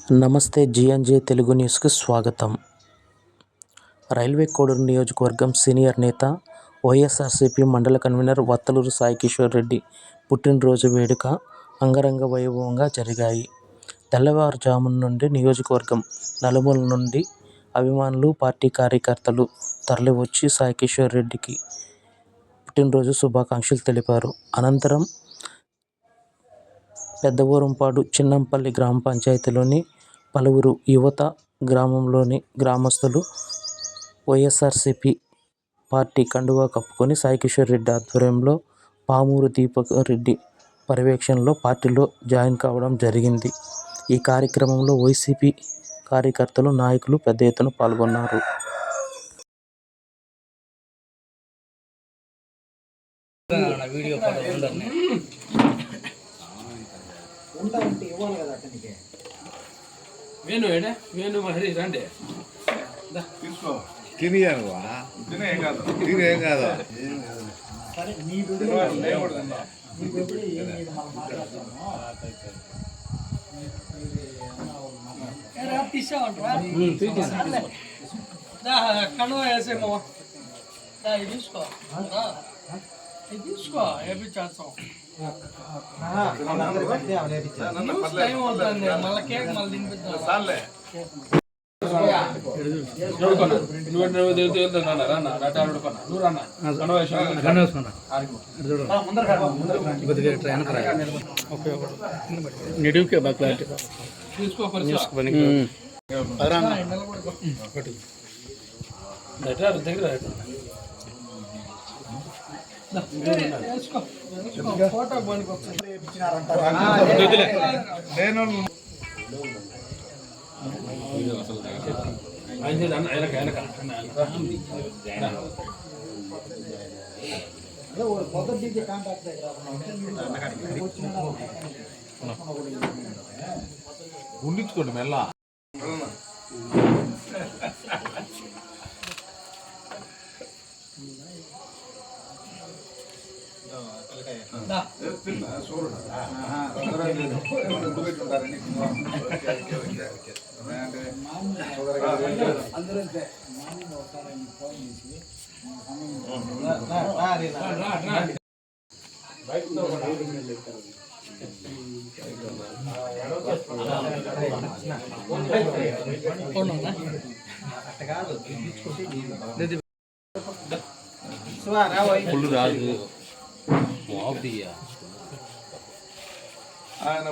నమస్తే జిఎన్జే తెలుగు న్యూస్కి స్వాగతం. రైల్వే కోడూరు నియోజకవర్గం సీనియర్ నేత, వైఎస్ఆర్సీపీ మండల కన్వీనర్ వత్తలూరు సాయి కిషోర్ రెడ్డి పుట్టినరోజు వేడుక అంగరంగ వైభవంగా జరిగాయి. తెల్లవారుజామున నుండి నియోజకవర్గం నలుమూలల నుండి అభిమానులు, పార్టీ కార్యకర్తలు తరలివచ్చి సాయి కిషోర్ రెడ్డికి పుట్టినరోజు శుభాకాంక్షలు తెలిపారు. అనంతరం పెద్దవోరంపాడు చిన్నంపల్లి గ్రామ పంచాయతీలోని పలువురు యువత, గ్రామంలోని గ్రామస్తులు వైఎస్ఆర్సీపీ పార్టీ కండువా కప్పుకొని సాయి కిషోర్ రెడ్డి ఆధ్వర్యంలో పామూరు దీపక్ రెడ్డి పర్యవేక్షణలో పార్టీలో జాయిన్ కావడం జరిగింది. ఈ కార్యక్రమంలో వైసీపీ కార్యకర్తలు, నాయకులు పెద్ద ఎత్తున పాల్గొన్నారు. వేణు మరి రండి తినేం కాదు కనువ వేసేమో ఇది తీసుకో ఇది తీసుకో ఏపీ చేస్తాం టైం అవుతుంది మళ్ళీ కేక్ మళ్ళీ తినిపిద్దాం. ఫోటో గుండించుకోండి మెల్ల ఫుల్ రాదు ఆయన